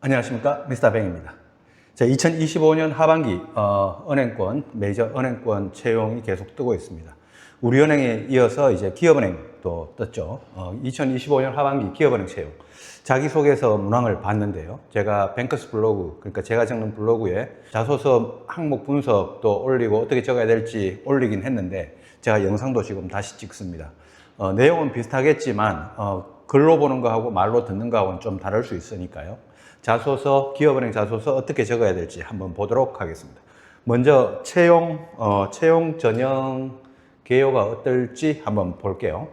안녕하십니까, 미스터 뱅입니다. 자, 2025년 하반기 은행권, 메이저 은행권 채용이 계속 뜨고 있습니다. 우리은행에 이어서 이제 기업은행도 떴죠. 2025년 하반기 기업은행 채용. 자기소개서 문항을 봤는데요. 제가 뱅커스 블로그, 그러니까 제가 적는 블로그에 자소서 항목 분석도 올리고 어떻게 적어야 될지 올리긴 했는데 제가 영상도 지금 다시 찍습니다. 내용은 비슷하겠지만 글로 보는 거하고 말로 듣는 거하고는 좀 다를 수 있으니까요. 자소서, 기업은행 자소서 어떻게 적어야 될지 한번 보도록 하겠습니다. 먼저 채용 전형 개요가 어떨지 한번 볼게요.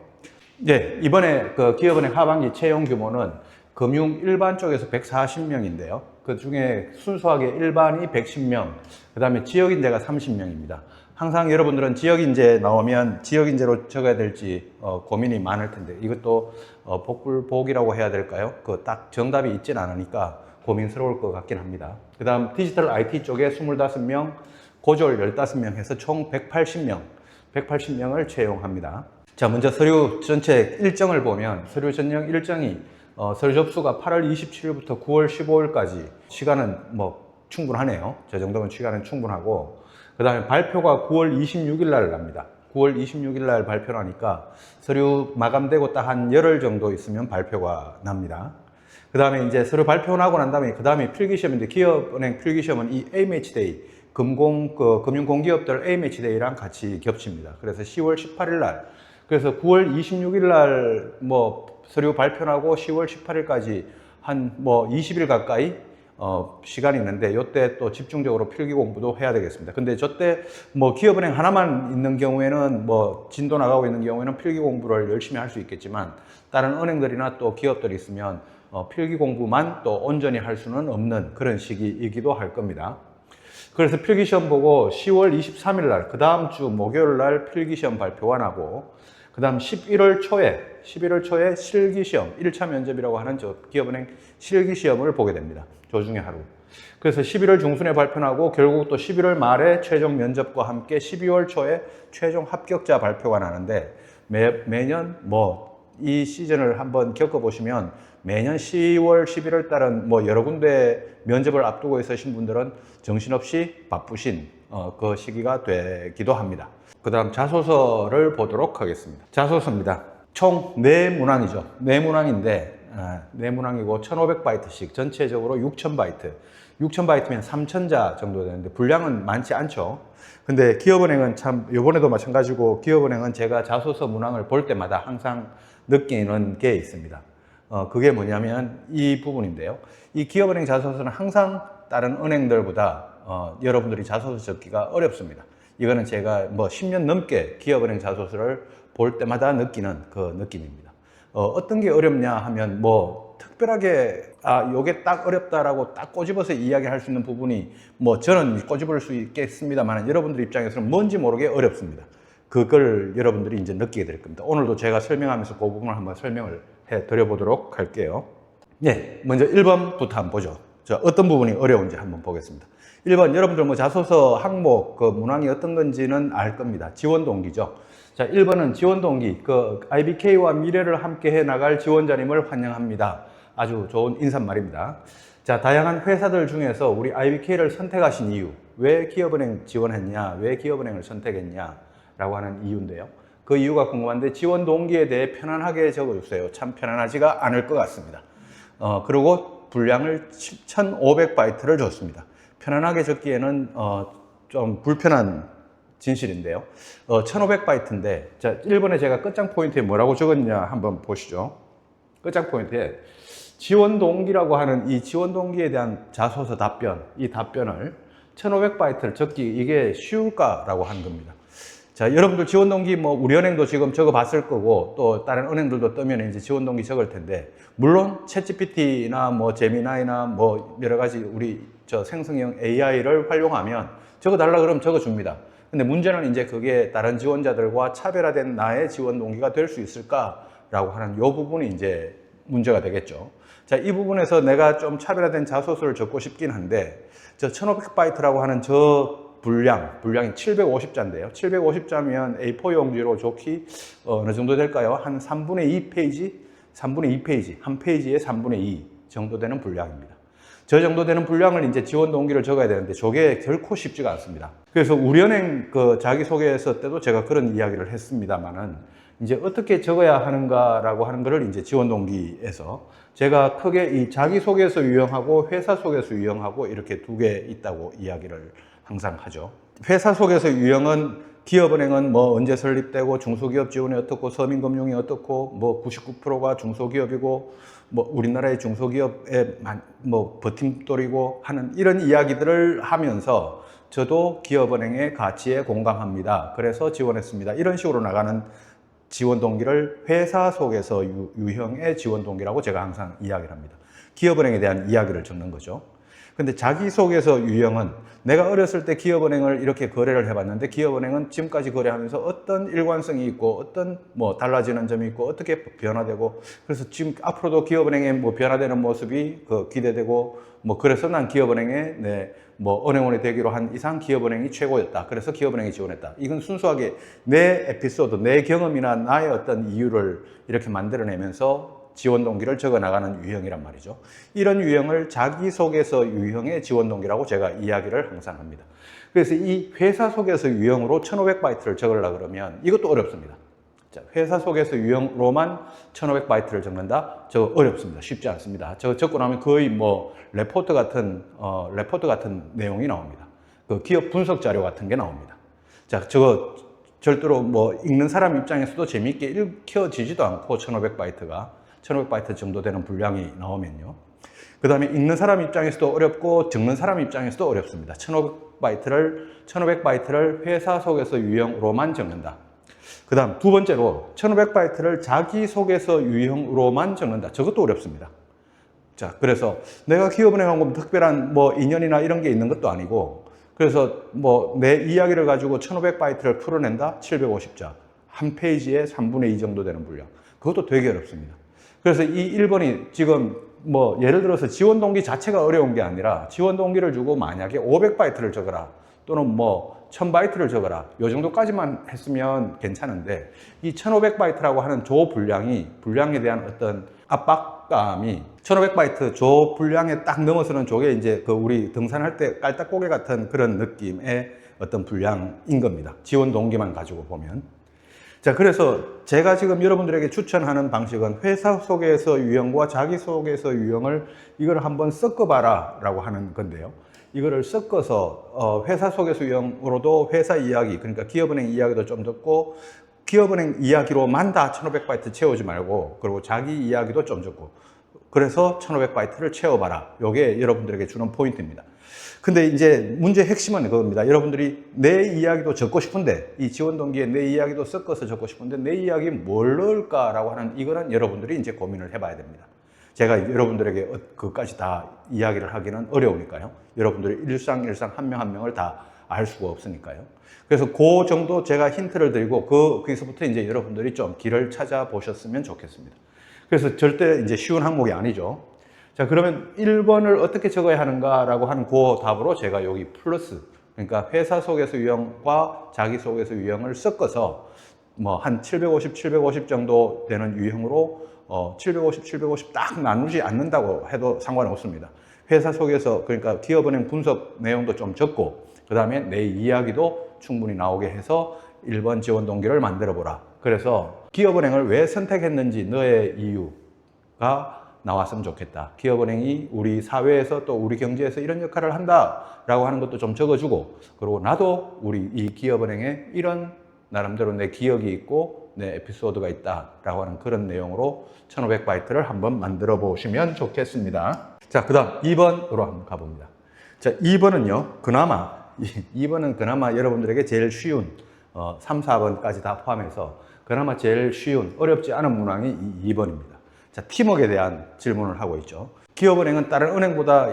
네, 이번에 그 기업은행 하반기 채용 규모는 금융 일반 쪽에서 140명인데요. 그 중에 순수하게 일반이 110명, 그 다음에 지역인재가 30명입니다. 항상 여러분들은 지역인재 나오면 지역인재로 적어야 될지 고민이 많을 텐데 이것도 복불복이라고 해야 될까요? 그 딱 정답이 있진 않으니까 고민스러울 것 같긴 합니다. 그 다음 디지털 IT 쪽에 25명, 고졸 15명 해서 총 180명을 채용합니다. 자, 먼저 서류 전체 일정을 보면 서류 전형 일정이 서류 접수가 8월 27일부터 9월 15일까지 시간은 뭐 충분하네요. 저 정도면 시간은 충분하고 그 다음에 발표가 9월 26일 날 납니다. 9월 26일 날 발표하니까 서류 마감되고 딱 한 열흘 정도 있으면 발표가 납니다. 그 다음에 이제 서류 발표하고 난 다음에 그 다음에 필기시험인데 기업은행 필기시험은 이 A매치데이 금융공기업들 A매치데이랑 같이 겹칩니다. 그래서 10월 18일 날 그래서 9월 26일 날 뭐 서류 발표하고 10월 18일까지 한 뭐 20일 가까이 시간이 있는데 이때 또 집중적으로 필기 공부도 해야 되겠습니다. 근데 저때 뭐 기업은행 하나만 있는 경우에는 뭐 진도 나가고 있는 경우에는 필기 공부를 열심히 할 수 있겠지만 다른 은행들이나 또 기업들이 있으면 필기 공부만 또 온전히 할 수는 없는 그런 시기이기도 할 겁니다. 그래서 필기시험 보고 10월 23일 날, 그 다음 주 목요일 날 필기시험 발표가 나고, 그 다음 11월 초에 실기시험, 1차 면접이라고 하는 저 기업은행 실기시험을 보게 됩니다. 조중에 하루. 그래서 11월 중순에 발표나고, 결국 또 11월 말에 최종 면접과 함께 12월 초에 최종 합격자 발표가 나는데, 매년 이 시즌을 한번 겪어보시면 매년 10월, 11월 달은 뭐 여러 군데 면접을 앞두고 있으신 분들은 정신없이 바쁘신 그 시기가 되기도 합니다. 그 다음 자소서를 보도록 하겠습니다. 자소서입니다. 총 4문항이죠. 4문항인데 4문항이고 1500바이트씩 전체적으로 6000바이트. 6000바이트면 3000자 정도 되는데 분량은 많지 않죠. 근데 기업은행은 참 요번에도 마찬가지고 기업은행은 제가 자소서 문항을 볼 때마다 항상 느끼는 게 있습니다. 그게 뭐냐면 이 부분인데요. 이 기업은행 자소서는 항상 다른 은행들보다 여러분들이 자소서 적기가 어렵습니다. 이거는 제가 뭐 10년 넘게 기업은행 자소서를 볼 때마다 느끼는 그 느낌입니다. 어떤 게 어렵냐 하면 뭐 특별하게 요게 딱 어렵다라고 딱 꼬집어서 이야기할 수 있는 부분이 뭐 저는 꼬집을 수 있겠습니다만 여러분들 입장에서는 뭔지 모르게 어렵습니다. 그걸 여러분들이 이제 느끼게 될 겁니다. 오늘도 제가 설명하면서 그 부분을 한번 설명을 해 드려보도록 할게요. 네, 먼저 1번부터 한번 보죠. 자, 어떤 부분이 어려운지 한번 보겠습니다. 1번, 여러분들 뭐 자소서 항목 그 문항이 어떤 건지는 알 겁니다. 지원 동기죠. 자, 1번은 지원 동기, 그 IBK와 미래를 함께 해 나갈 지원자님을 환영합니다. 아주 좋은 인사말입니다. 자, 다양한 회사들 중에서 우리 IBK를 선택하신 이유, 왜 기업은행 지원했냐, 왜 기업은행을 선택했냐 라고 하는 이유인데요. 그 이유가 궁금한데 지원 동기에 대해 편안하게 적어주세요. 참 편안하지가 않을 것 같습니다. 그리고 분량을 1500바이트를 줬습니다. 편안하게 적기에는 좀 불편한 진실인데요. 1500바이트인데 자, 1번에 제가 끝장 포인트에 뭐라고 적었냐 한번 보시죠. 끝장 포인트에 지원 동기라고 하는 이 지원 동기에 대한 자소서 답변, 이 답변을 1500바이트를 적기 이게 쉬울까라고 하는 겁니다. 자, 여러분들 지원 동기 뭐 우리 은행도 지금 적어 봤을 거고 또 다른 은행들도 뜨면 이제 지원 동기 적을 텐데 물론 챗GPT나 뭐 제미나이나 뭐 여러 가지 우리 저 생성형 AI를 활용하면 적어 달라 그러면 적어 줍니다. 근데 문제는 이제 그게 다른 지원자들과 차별화된 나의 지원 동기가 될 수 있을까라고 하는 요 부분이 이제 문제가 되겠죠. 자, 이 부분에서 내가 좀 차별화된 자소서를 적고 싶긴 한데 저 1500바이트라고 하는 저 분량이 750자인데요. 750자면 A4 용지로 좋기 어느 정도 될까요? 한 3분의 2 페이지, 한 페이지에 3분의 2 정도 되는 분량입니다. 저 정도 되는 분량을 이제 지원 동기를 적어야 되는데 저게 결코 쉽지가 않습니다. 그래서 우리은행 그 자기소개서 때도 제가 그런 이야기를 했습니다만은 이제 어떻게 적어야 하는가라고 하는 거를 이제 지원 동기에서 제가 크게 이 자기소개서 유형하고 회사 소개서 유형하고 이렇게 두 개 있다고 이야기를 항상 하죠. 회사 소개서 유형은 기업은행은 뭐 언제 설립되고 중소기업 지원이 어떻고 서민금융이 어떻고 뭐 99%가 중소기업이고 뭐 우리나라의 중소기업의 뭐 버팀돌이고 하는 이런 이야기들을 하면서 저도 기업은행의 가치에 공감합니다. 그래서 지원했습니다. 이런 식으로 나가는 지원 동기를 회사 속에서 유형의 지원 동기라고 제가 항상 이야기를 합니다. 기업은행에 대한 이야기를 적는 거죠. 근데 자기소개서 유형은 내가 어렸을 때 기업은행을 이렇게 거래를 해봤는데 기업은행은 지금까지 거래하면서 어떤 일관성이 있고 어떤 뭐 달라지는 점이 있고 어떻게 변화되고 그래서 지금 앞으로도 기업은행의 뭐 변화되는 모습이 기대되고 뭐 그래서 난 기업은행에 뭐 은행원이 되기로 한 이상 기업은행이 최고였다. 그래서 기업은행이 지원했다. 이건 순수하게 내 에피소드, 내 경험이나 나의 어떤 이유를 이렇게 만들어내면서 지원 동기를 적어 나가는 유형이란 말이죠. 이런 유형을 자기소개서 유형의 지원 동기라고 제가 이야기를 항상 합니다. 그래서 이 회사 소개서 유형으로 1500바이트를 적으려고 그러면 이것도 어렵습니다. 자, 회사 소개서 유형으로만 1500바이트를 적는다? 저 어렵습니다. 쉽지 않습니다. 저 적고 나면 거의 뭐 레포트 같은 내용이 나옵니다. 그 기업 분석 자료 같은 게 나옵니다. 자, 저거 절대로 뭐 읽는 사람 입장에서도 재미있게 읽혀지지도 않고 1500바이트가 1500바이트 정도 되는 분량이 나오면요. 그 다음에 읽는 사람 입장에서도 어렵고 적는 사람 입장에서도 어렵습니다. 1500바이트를 회사 소개서 유형으로만 적는다. 그 다음 두 번째로 1500바이트를 자기소개서 유형으로만 적는다. 저것도 어렵습니다. 자, 그래서 내가 기업은행하고 특별한 뭐 인연이나 이런 게 있는 것도 아니고 그래서 뭐 내 이야기를 가지고 1500바이트를 풀어낸다? 750자. 한 페이지에 3분의 2 정도 되는 분량. 그것도 되게 어렵습니다. 그래서 이 1번이 지금 뭐 예를 들어서 지원 동기 자체가 어려운 게 아니라 지원 동기를 주고 만약에 500바이트를 적어라 또는 뭐 1000바이트를 적어라 요 정도까지만 했으면 괜찮은데 이 1500바이트라고 하는 조 분량에 대한 어떤 압박감이 1500바이트 조 분량에 딱 넘어서는 쪽에 이제 그 우리 등산할 때 깔딱고개 같은 그런 느낌의 어떤 분량인 겁니다. 지원 동기만 가지고 보면. 자, 그래서 제가 지금 여러분들에게 추천하는 방식은 회사 소개서 유형과 자기소개서 유형을 이걸 한번 섞어봐라 라고 하는 건데요. 이거를 섞어서 회사 소개서 유형으로도 회사 이야기, 그러니까 기업은행 이야기도 좀 듣고 기업은행 이야기로만 다 1500바이트 채우지 말고 그리고 자기 이야기도 좀 적고 그래서 1500바이트를 채워봐라. 이게 여러분들에게 주는 포인트입니다. 근데 이제 문제의 핵심은 그겁니다. 여러분들이 내 이야기도 적고 싶은데 이 지원 동기에 내 이야기도 섞어서 적고 싶은데 내 이야기에 뭘 넣을까라고 하는 이거는 여러분들이 이제 고민을 해봐야 됩니다. 제가 여러분들에게 그것까지 다 이야기를 하기는 어려우니까요. 여러분들이 일상 한 명 한 명을 다 알 수가 없으니까요. 그래서 그 정도 제가 힌트를 드리고 거기서부터 이제 여러분들이 좀 길을 찾아보셨으면 좋겠습니다. 그래서 절대 이제 쉬운 항목이 아니죠. 자, 그러면 1번을 어떻게 적어야 하는가라고 하는 그 답으로 제가 여기 플러스, 그러니까 회사 소개서 유형과 자기 소개서 유형을 섞어서 뭐 한 750 정도 되는 유형으로 750 딱 나누지 않는다고 해도 상관은 없습니다. 회사 소개서, 그러니까 기업은행 분석 내용도 좀 적고 그 다음에 내 이야기도 충분히 나오게 해서 1번 지원 동기를 만들어 보라. 그래서 기업은행을 왜 선택했는지 너의 이유가 나왔으면 좋겠다. 기업은행이 우리 사회에서 또 우리 경제에서 이런 역할을 한다라고 하는 것도 좀 적어주고 그리고 나도 우리 이 기업은행에 이런 나름대로 내 기억이 있고 내 에피소드가 있다라고 하는 그런 내용으로 1500바이트를 한번 만들어 보시면 좋겠습니다. 자, 그 다음 2번으로 한번 가봅니다. 자, 2번은요, 이번은 그나마 여러분들에게 제일 쉬운 3, 4번까지 다 포함해서 그나마 제일 쉬운 어렵지 않은 문항이 2번입니다. 자, 팀워크에 대한 질문을 하고 있죠. 기업은행은 다른 은행보다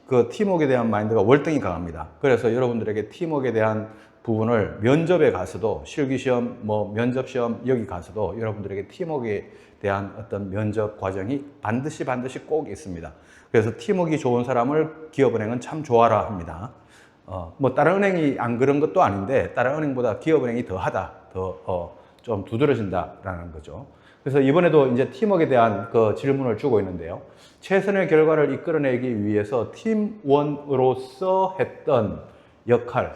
그 팀워크에 대한 마인드가 월등히 강합니다. 그래서 여러분들에게 팀워크에 대한 부분을 면접에 가서도 실기시험, 뭐 면접시험 여기 가서도 여러분들에게 팀워크에 대한 어떤 면접 과정이 반드시 꼭 있습니다. 그래서 팀워크가 좋은 사람을 기업은행은 참 좋아라 합니다. 뭐 다른 은행이 안 그런 것도 아닌데 다른 은행보다 기업은행이 더하다, 좀 두드러진다라는 거죠. 그래서 이번에도 이제 팀워크에 대한 그 질문을 주고 있는데요. 최선의 결과를 이끌어내기 위해서 팀원으로서 했던 역할에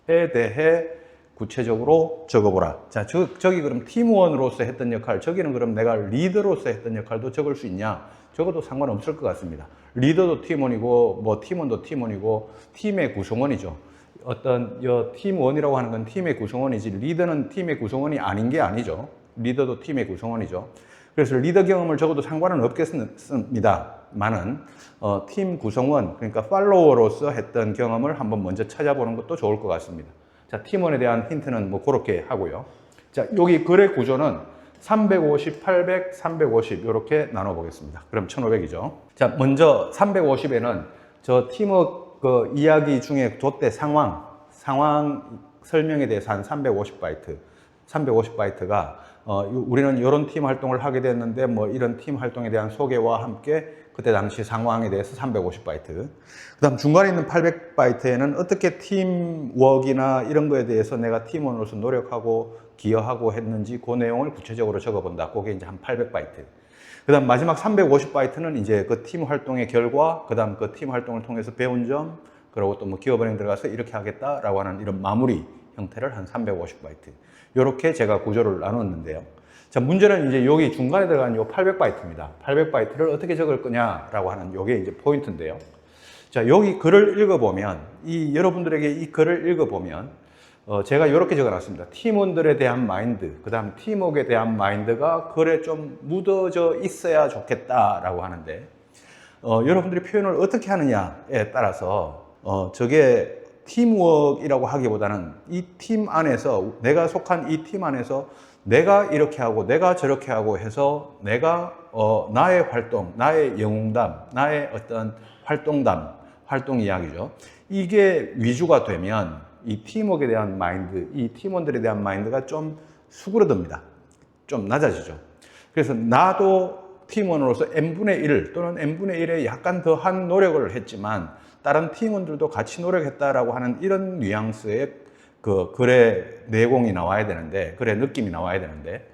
대해 구체적으로 적어보라. 자, 저기 그럼 팀원으로서 했던 역할, 저기는 그럼 내가 리더로서 했던 역할도 적을 수 있냐? 적어도 상관없을 것 같습니다. 리더도 팀원이고, 뭐 팀원도 팀원이고, 팀의 구성원이죠. 어떤 팀원이라고 하는 건 팀의 구성원이지, 리더는 팀의 구성원이 아닌 게 아니죠. 리더도 팀의 구성원이죠. 그래서 리더 경험을 적어도 상관은 없겠습니다만은 팀 구성원, 그러니까 팔로워로서 했던 경험을 한번 먼저 찾아보는 것도 좋을 것 같습니다. 자, 팀원에 대한 힌트는 뭐 그렇게 하고요. 자, 여기 글의 구조는 350, 800, 350 이렇게 나눠보겠습니다. 그럼 1500이죠. 자, 먼저 350에는 저 팀워크 그 이야기 중에 돛대 상황 설명에 대해서 한 350바이트, 350바이트가 우리는 이런 팀 활동을 하게 됐는데 뭐 이런 팀 활동에 대한 소개와 함께 그때 당시 상황에 대해서 350바이트. 그 다음 중간에 있는 800바이트에는 어떻게 팀워크나 이런 거에 대해서 내가 팀원으로서 노력하고 기여하고 했는지 그 내용을 구체적으로 적어본다. 그게 이제 한 800바이트. 그 다음 마지막 350바이트는 이제 그 팀 활동의 결과, 그 다음 그 팀 활동을 통해서 배운 점, 그리고 또 뭐 기업은행 들어가서 이렇게 하겠다라고 하는 이런 마무리 형태를 한 350바이트. 이렇게 제가 구조를 나눴는데요. 자, 문제는 이제 여기 중간에 들어간 요 800바이트입니다. 800바이트를 어떻게 적을 거냐라고 하는 요게 이제 포인트인데요. 자, 여기 글을 읽어보면, 여러분들에게 이 글을 읽어보면, 제가 이렇게 적어놨습니다. 팀원들에 대한 마인드, 그 다음 팀워크에 대한 마인드가 글에 좀 묻어져 있어야 좋겠다라고 하는데, 여러분들이 표현을 어떻게 하느냐에 따라서, 저게 팀워크이라고 하기보다는 이 팀 안에서, 내가 속한 이 팀 안에서 내가 이렇게 하고 내가 저렇게 하고 해서 내가 나의 활동, 나의 영웅담, 나의 어떤 활동담, 활동 이야기죠. 이게 위주가 되면 이 팀워크에 대한 마인드, 이 팀원들에 대한 마인드가 좀 수그러듭니다. 좀 낮아지죠. 그래서 나도 팀원으로서 n분의 1 또는 n분의 1에 약간 더한 노력을 했지만 다른 팀원들도 같이 노력했다라고 하는 이런 뉘앙스의 그 글의 내공이 나와야 되는데, 글의 느낌이 나와야 되는데,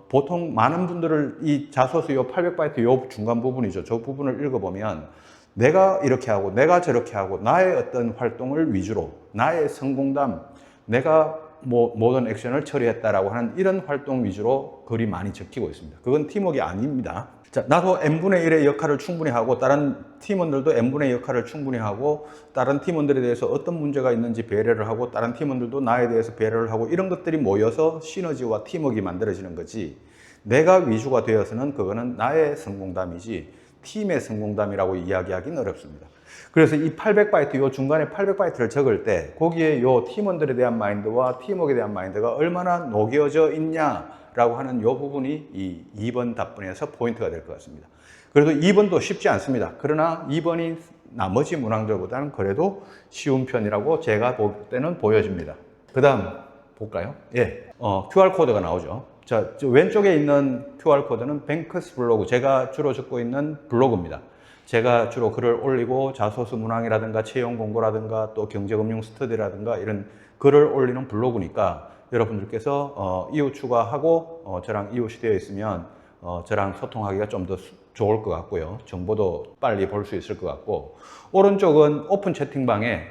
보통 많은 분들을 이 자소서 요 800바이트 요 중간 부분이죠. 저 부분을 읽어보면 내가 이렇게 하고 내가 저렇게 하고 나의 어떤 활동을 위주로 나의 성공담, 내가 뭐 모든 액션을 처리했다라고 하는 이런 활동 위주로 글이 많이 적히고 있습니다. 그건 팀워크가 아닙니다. 자, 나도 n분의 1의 역할을 충분히 하고 다른 팀원들도 n분의 1의 역할을 충분히 하고 다른 팀원들에 대해서 어떤 문제가 있는지 배려를 하고 다른 팀원들도 나에 대해서 배려를 하고 이런 것들이 모여서 시너지와 팀워크가 만들어지는 거지, 내가 위주가 되어서는 그거는 나의 성공담이지 팀의 성공담이라고 이야기하기는 어렵습니다. 그래서 이 800바이트, 요 중간에 800바이트를 적을 때 거기에 요 팀원들에 대한 마인드와 팀워크에 대한 마인드가 얼마나 녹여져 있냐라고 하는 요 부분이 이 2번 답변에서 포인트가 될 것 같습니다. 그래도 2번도 쉽지 않습니다. 그러나 2번이 나머지 문항들보다는 그래도 쉬운 편이라고 제가 볼 때는 보여집니다. 그 다음 볼까요? 예, QR코드가 나오죠. 자, 왼쪽에 있는 QR코드는 뱅크스 블로그, 제가 주로 적고 있는 블로그입니다. 제가 주로 글을 올리고 자소서 문항이라든가 채용 공고라든가 또 경제금융 스터디라든가 이런 글을 올리는 블로그니까 여러분들께서 이웃 추가하고 저랑 이웃이 되어 있으면 저랑 소통하기가 좀 더 좋을 것 같고요. 정보도 빨리 볼 수 있을 것 같고, 오른쪽은 오픈 채팅방에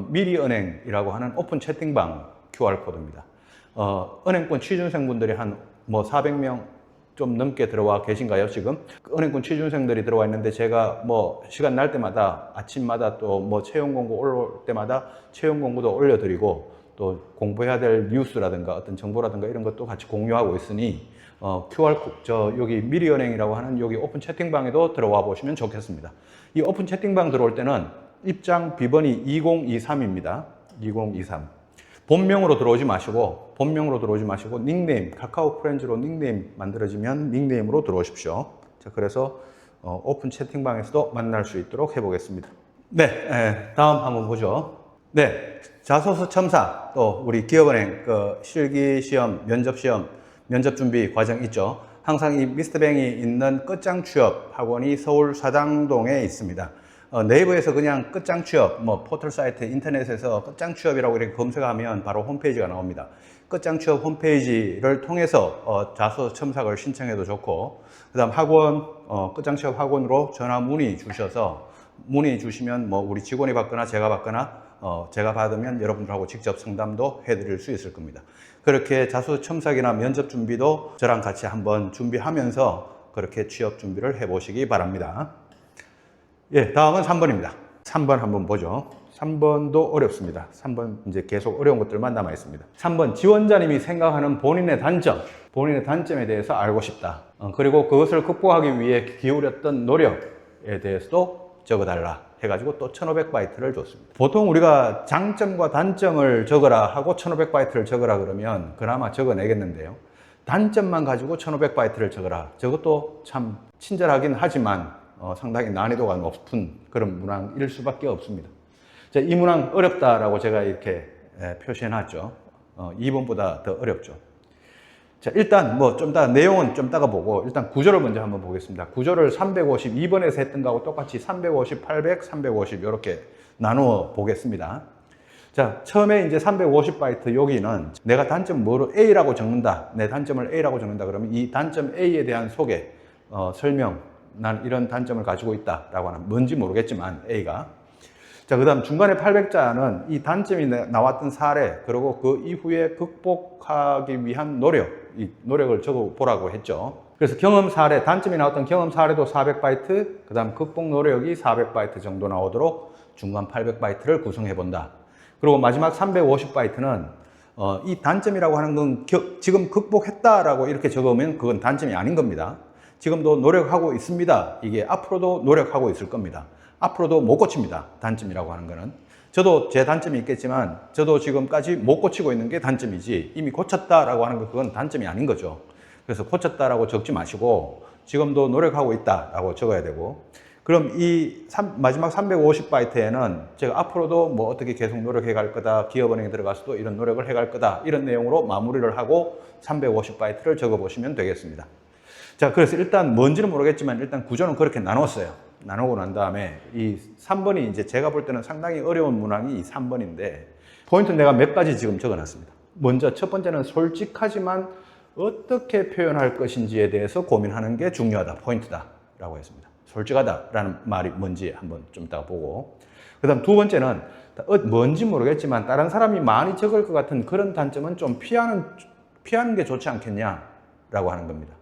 미리은행이라고 하는 오픈 채팅방 QR코드입니다. 은행권 취준생분들이 한 뭐 400명 좀 넘게 들어와 계신가요, 지금? 은행권 취준생들이 들어와 있는데 제가 뭐 시간 날 때마다 아침마다 또 뭐 채용 공고 올라올 때마다 채용 공고도 올려드리고 또 공부해야 될 뉴스라든가 어떤 정보라든가 이런 것도 같이 공유하고 있으니 여기 미리은행이라고 하는 여기 오픈 채팅방에도 들어와 보시면 좋겠습니다. 이 오픈 채팅방 들어올 때는 입장 비번이 2023입니다. 2023. 본명으로 들어오지 마시고 닉네임, 카카오 프렌즈로 닉네임 만들어지면 닉네임으로 들어오십시오. 자, 그래서 오픈 채팅방에서도 만날 수 있도록 해보겠습니다. 네, 다음 한번 보죠. 네, 자소서 첨사, 또 우리 기업은행 실기시험, 면접 준비 과정 있죠. 항상 이 미스터뱅이 있는 끝장 취업 학원이 서울 사당동에 있습니다. 네이버에서 그냥 끝장 취업, 뭐 포털 사이트, 인터넷에서 끝장 취업이라고 이렇게 검색하면 바로 홈페이지가 나옵니다. 끝장 취업 홈페이지를 통해서 자소 첨삭을 신청해도 좋고, 그다음 학원, 끝장 취업 학원으로 전화 문의 주셔서 문의 주시면 뭐 우리 직원이 받거나 제가 받거나 제가 받으면 여러분들하고 직접 상담도 해드릴 수 있을 겁니다. 그렇게 자소 첨삭이나 면접 준비도 저랑 같이 한번 준비하면서 그렇게 취업 준비를 해보시기 바랍니다. 예, 다음은 3번입니다. 3번 한번 보죠. 3번도 어렵습니다. 3번 이제 계속 어려운 것들만 남아 있습니다. 3번 지원자님이 생각하는 본인의 단점에 대해서 알고 싶다. 그리고 그것을 극복하기 위해 기울였던 노력에 대해서도 적어달라 해가지고 또 1500바이트를 줬습니다. 보통 우리가 장점과 단점을 적어라 하고 1500바이트를 적어라 그러면 그나마 적어내겠는데요. 단점만 가지고 1500바이트를 적어라. 저것도 참 친절하긴 하지만 상당히 난이도가 높은 그런 문항일 수밖에 없습니다. 자, 이 문항 어렵다라고 제가 이렇게 표시해놨죠. 2번보다 더 어렵죠. 자, 일단 뭐 좀 더 내용은 좀 따가 보고 일단 구조를 먼저 한번 보겠습니다. 구조를 352번에서 했던 거하고 똑같이 350, 800, 350 이렇게 나누어 보겠습니다. 자, 처음에 이제 350바이트 여기는 내가 단점 뭐로 A라고 적는다. 내 단점을 A라고 적는다. 그러면 이 단점 A에 대한 소개, 설명, 난 이런 단점을 가지고 있다라고 하는 뭔지 모르겠지만 A가. 자, 그 다음 중간에 800자는 이 단점이 나왔던 사례, 그리고 그 이후에 극복하기 위한 노력, 이 노력을 적어보라고 했죠. 그래서 경험 사례, 단점이 나왔던 경험 사례도 400바이트, 그 다음 극복 노력이 400바이트 정도 나오도록 중간 800바이트를 구성해 본다. 그리고 마지막 350바이트는 이 단점이라고 하는 건 지금 극복했다라고 이렇게 적으면 그건 단점이 아닌 겁니다. 지금도 노력하고 있습니다. 이게 앞으로도 노력하고 있을 겁니다. 앞으로도 못 고칩니다. 단점이라고 하는 거는. 저도 제 단점이 있겠지만 저도 지금까지 못 고치고 있는 게 단점이지 이미 고쳤다라고 하는 건 그건 단점이 아닌 거죠. 그래서 고쳤다라고 적지 마시고 지금도 노력하고 있다라고 적어야 되고, 그럼 이 마지막 350바이트에는 제가 앞으로도 뭐 어떻게 계속 노력해 갈 거다, 기업은행에 들어가서도 이런 노력을 해 갈 거다, 이런 내용으로 마무리를 하고 350바이트를 적어 보시면 되겠습니다. 자, 그래서 일단 뭔지는 모르겠지만 일단 구조는 그렇게 나눴어요. 나누고 난 다음에 이 3번이 이제 제가 볼 때는 상당히 어려운 문항이 이 3번인데 포인트 내가 몇 가지 지금 적어 놨습니다. 먼저 첫 번째는 솔직하지만 어떻게 표현할 것인지에 대해서 고민하는 게 중요하다, 포인트다 라고 했습니다. 솔직하다라는 말이 뭔지 한번 좀 이따가 보고, 그 다음 두 번째는 뭔지 모르겠지만 다른 사람이 많이 적을 것 같은 그런 단점은 좀 피하는 게 좋지 않겠냐라고 하는 겁니다.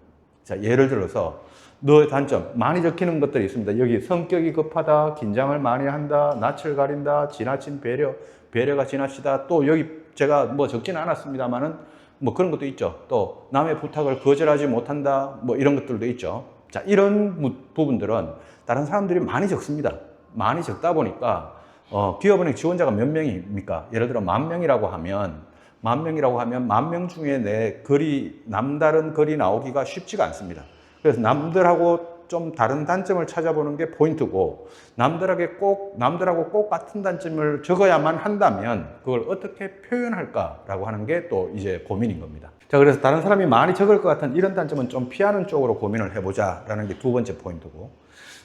자, 예를 들어서 너의 단점, 많이 적히는 것들이 있습니다. 여기 성격이 급하다, 긴장을 많이 한다, 낯을 가린다, 지나친 배려가 지나치다. 또 여기 제가 뭐 적지는 않았습니다만은 뭐 그런 것도 있죠. 또 남의 부탁을 거절하지 못한다, 뭐 이런 것들도 있죠. 자, 이런 부분들은 다른 사람들이 많이 적습니다. 많이 적다 보니까 기업은행 지원자가 몇 명입니까? 예를 들어 10,000명이라고 하면 10,000명 중에 내 글이 남다른 글이 나오기가 쉽지가 않습니다. 그래서 남들하고 좀 다른 단점을 찾아보는 게 포인트고, 남들하고 꼭 같은 단점을 적어야만 한다면 그걸 어떻게 표현할까라고 하는 게 또 이제 고민인 겁니다. 자, 그래서 다른 사람이 많이 적을 것 같은 이런 단점은 좀 피하는 쪽으로 고민을 해보자라는 게 두 번째 포인트고,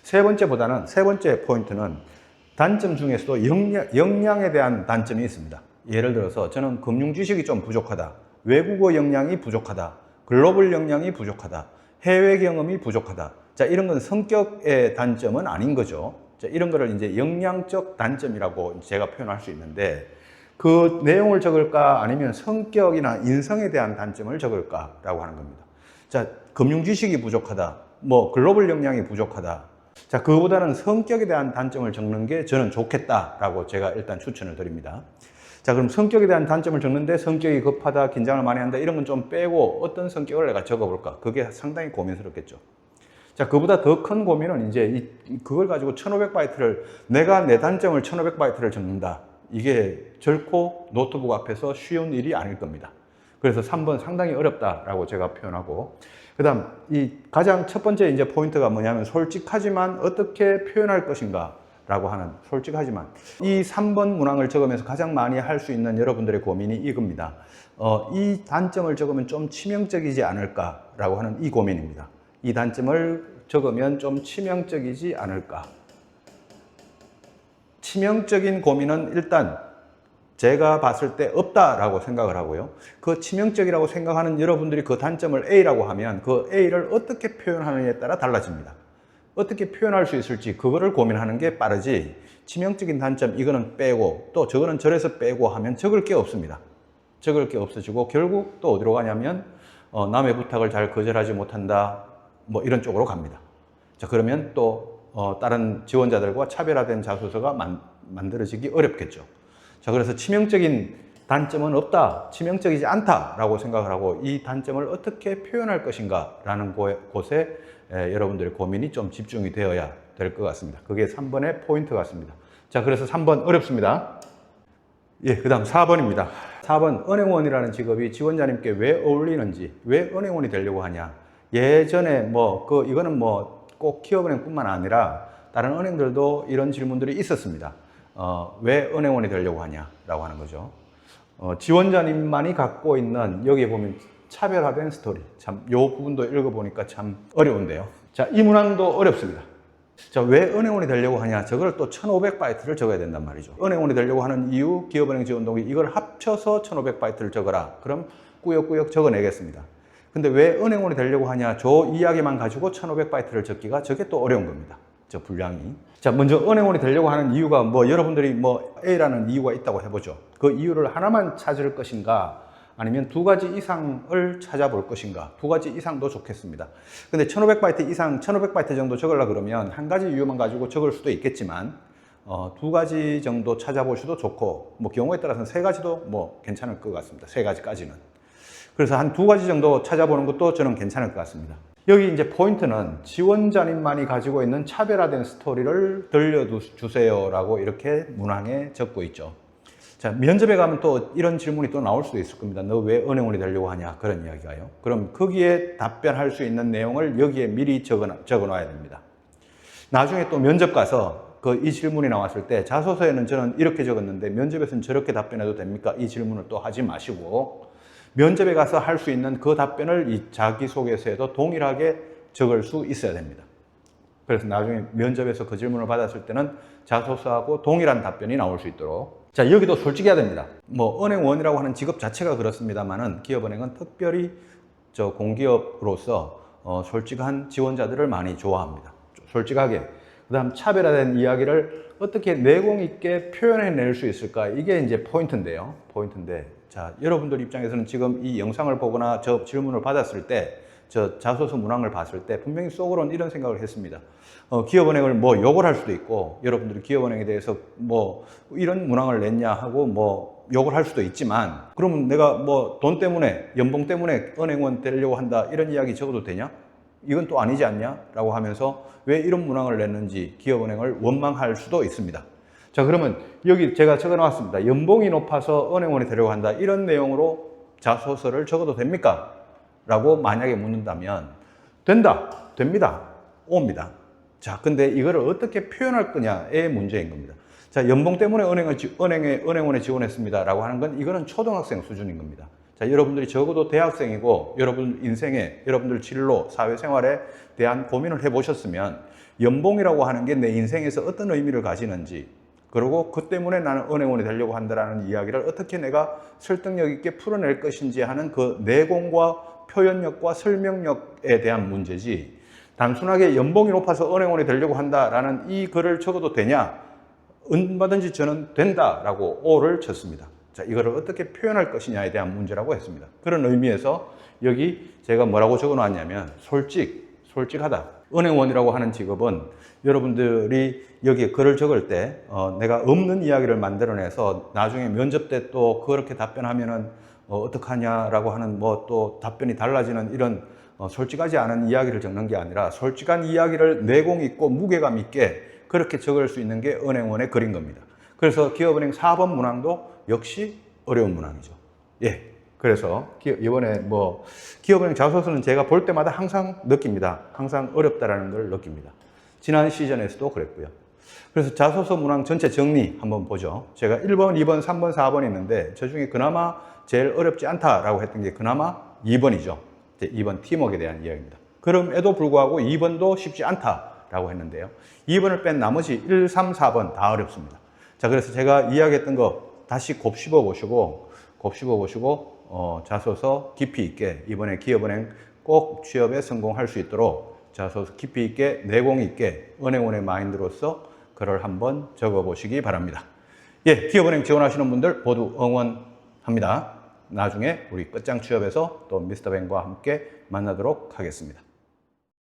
세 번째 포인트는 단점 중에서도 역량에 대한 단점이 있습니다. 예를 들어서 저는 금융 지식이 좀 부족하다, 외국어 역량이 부족하다, 글로벌 역량이 부족하다, 해외 경험이 부족하다. 자, 이런 건 성격의 단점은 아닌 거죠. 자, 이런 거를 이제 역량적 단점이라고 제가 표현할 수 있는데, 그 내용을 적을까 아니면 성격이나 인성에 대한 단점을 적을까라고 하는 겁니다. 자, 금융 지식이 부족하다, 뭐 글로벌 역량이 부족하다. 자, 그거보다는 성격에 대한 단점을 적는 게 저는 좋겠다라고 제가 일단 추천을 드립니다. 자, 그럼 성격에 대한 단점을 적는데 성격이 급하다, 긴장을 많이 한다, 이런 건 좀 빼고 어떤 성격을 내가 적어볼까? 그게 상당히 고민스럽겠죠. 자, 그보다 더 큰 고민은 이제 그걸 가지고 1500바이트를, 내가 내 단점을 1500바이트를 적는다. 이게 결코 노트북 앞에서 쉬운 일이 아닐 겁니다. 그래서 3번 상당히 어렵다라고 제가 표현하고, 그 다음 이 가장 첫 번째 이제 포인트가 뭐냐면 솔직하지만 어떻게 표현할 것인가 라고 하는, 솔직하지만 이 3번 문항을 적으면서 가장 많이 할 수 있는 여러분들의 고민이 이겁니다. 이 단점을 적으면 좀 치명적이지 않을까 라고 하는 이 고민입니다. 이 단점을 적으면 좀 치명적이지 않을까. 치명적인 고민은 일단 제가 봤을 때 없다라고 생각을 하고요. 그 치명적이라고 생각하는 여러분들이 그 단점을 A라고 하면 그 A를 어떻게 표현하느냐에 따라 달라집니다. 어떻게 표현할 수 있을지 그거를 고민하는 게 빠르지, 치명적인 단점 이거는 빼고 또 저거는 저래서 빼고 하면 적을 게 없습니다. 적을 게 없어지고 결국 또 어디로 가냐면 남의 부탁을 잘 거절하지 못한다, 뭐 이런 쪽으로 갑니다. 자, 그러면 또 다른 지원자들과 차별화된 자소서가 만들어지기 어렵겠죠. 자, 그래서 치명적인 단점은 없다, 치명적이지 않다라고 생각을 하고 이 단점을 어떻게 표현할 것인가 라는 곳에 여러분들의 고민이 좀 집중이 되어야 될 것 같습니다. 그게 3번의 포인트 같습니다. 자, 그래서 3번 어렵습니다. 예, 그 다음 4번입니다. 4번, 은행원이라는 직업이 지원자님께 왜 어울리는지, 왜 은행원이 되려고 하냐. 예전에 이거는 꼭 기업은행뿐만 아니라 다른 은행들도 이런 질문들이 있었습니다. 왜 은행원이 되려고 하냐라고 하는 거죠. 지원자님만이 갖고 있는, 여기에 보면 차별화된 스토리. 참, 요 부분도 읽어보니까 참 어려운데요. 자, 이 문항도 어렵습니다. 자, 왜 은행원이 되려고 하냐? 저걸 또 1500바이트를 적어야 된단 말이죠. 은행원이 되려고 하는 이유, 기업은행 지원동기, 이걸 합쳐서 1500바이트를 적어라. 그럼 꾸역꾸역 적어내겠습니다. 근데 왜 은행원이 되려고 하냐? 저 이야기만 가지고 1500바이트를 적기가 저게 또 어려운 겁니다. 저 분량이. 자, 먼저 은행원이 되려고 하는 이유가 여러분들이 A라는 이유가 있다고 해보죠. 그 이유를 하나만 찾을 것인가? 아니면 두 가지 이상을 찾아볼 것인가? 두 가지 이상도 좋겠습니다. 근데 1500바이트 이상, 1500바이트 정도 적으려고 그러면 한 가지 이유만 가지고 적을 수도 있겠지만, 두 가지 정도 찾아보셔도 좋고, 경우에 따라서는 세 가지도 괜찮을 것 같습니다. 세 가지까지는. 그래서 한 두 가지 정도 찾아보는 것도 저는 괜찮을 것 같습니다. 여기 이제 포인트는 지원자님만이 가지고 있는 차별화된 스토리를 들려주세요라고 이렇게 문항에 적고 있죠. 자, 면접에 가면 또 이런 질문이 또 나올 수도 있을 겁니다. 너 왜 은행원이 되려고 하냐? 그런 이야기가요. 그럼 거기에 답변할 수 있는 내용을 여기에 미리 적어놔야 됩니다. 나중에 또 면접 가서 이 질문이 나왔을 때 자소서에는 저는 이렇게 적었는데 면접에서는 저렇게 답변해도 됩니까? 이 질문을 또 하지 마시고 면접에 가서 할 수 있는 그 답변을 이 자기소개서에도 동일하게 적을 수 있어야 됩니다. 그래서 나중에 면접에서 그 질문을 받았을 때는 자소서하고 동일한 답변이 나올 수 있도록. 자, 여기도 솔직해야 됩니다. 은행원이라고 하는 직업 자체가 그렇습니다만은 기업은행은 특별히 공기업으로서 솔직한 지원자들을 많이 좋아합니다. 솔직하게. 그 다음 차별화된 이야기를 어떻게 내공 있게 표현해낼 수 있을까? 이게 이제 포인트인데요. 자, 여러분들 입장에서는 지금 이 영상을 보거나 저 질문을 받았을 때, 저 자소서 문항을 봤을 때 분명히 속으로는 이런 생각을 했습니다. 기업은행을 욕을 할 수도 있고, 여러분들이 기업은행에 대해서 이런 문항을 냈냐 하고 욕을 할 수도 있지만, 그러면 내가 돈 때문에, 연봉 때문에 은행원 되려고 한다, 이런 이야기 적어도 되냐? 이건 또 아니지 않냐? 라고 하면서 왜 이런 문항을 냈는지 기업은행을 원망할 수도 있습니다. 자, 그러면 여기 제가 적어 놨습니다. 연봉이 높아서 은행원이 되려고 한다. 이런 내용으로 자소서를 적어도 됩니까? 라고 만약에 묻는다면 된다, 됩니다, 옵니다. 자, 근데 이거를 어떻게 표현할 거냐의 문제인 겁니다. 자, 연봉 때문에 은행원에 지원했습니다 라고 하는 건 이거는 초등학생 수준인 겁니다. 자, 여러분들이 적어도 대학생이고 여러분 인생에, 여러분들 진로, 사회생활에 대한 고민을 해보셨으면 연봉이라고 하는 게 내 인생에서 어떤 의미를 가지는지, 그리고 그 때문에 나는 은행원이 되려고 한다는 이야기를 어떻게 내가 설득력 있게 풀어낼 것인지 하는 그 내공과 표현력과 설명력에 대한 문제지, 단순하게 연봉이 높아서 은행원이 되려고 한다라는 이 글을 적어도 되냐? 얼마든지 저는 된다라고 O를 쳤습니다. 자, 이거를 어떻게 표현할 것이냐에 대한 문제라고 했습니다. 그런 의미에서 여기 제가 뭐라고 적어 놨냐면 솔직하다. 은행원이라고 하는 직업은 여러분들이 여기에 글을 적을 때 내가 없는 이야기를 만들어내서 나중에 면접 때 또 그렇게 답변하면은 어떡하냐라고 하는 또 답변이 달라지는 이런 솔직하지 않은 이야기를 적는 게 아니라 솔직한 이야기를 내공 있고 무게감 있게 그렇게 적을 수 있는 게 은행원의 글인 겁니다. 그래서 기업은행 4번 문항도 역시 어려운 문항이죠. 예. 그래서 이번에 기업은행 자소서는 제가 볼 때마다 항상 느낍니다. 항상 어렵다라는 걸 느낍니다. 지난 시즌에서도 그랬고요. 그래서 자소서 문항 전체 정리 한번 보죠. 제가 1번, 2번, 3번, 4번 있는데 저 중에 그나마 제일 어렵지 않다라고 했던 게 그나마 2번이죠. 2번 팀워크에 대한 이야기입니다. 그럼에도 불구하고 2번도 쉽지 않다라고 했는데요. 2번을 뺀 나머지 1, 3, 4번 다 어렵습니다. 자, 그래서 제가 이야기했던 거 다시 곱씹어 보시고, 자소서 깊이 있게, 이번에 기업은행 꼭 취업에 성공할 수 있도록 자소서 깊이 있게, 내공 있게, 은행원의 마인드로서 글을 한번 적어 보시기 바랍니다. 예, 기업은행 지원하시는 분들 모두 응원합니다. 나중에 우리 끝장 취업에서 또 미스터뱅과 함께 만나도록 하겠습니다.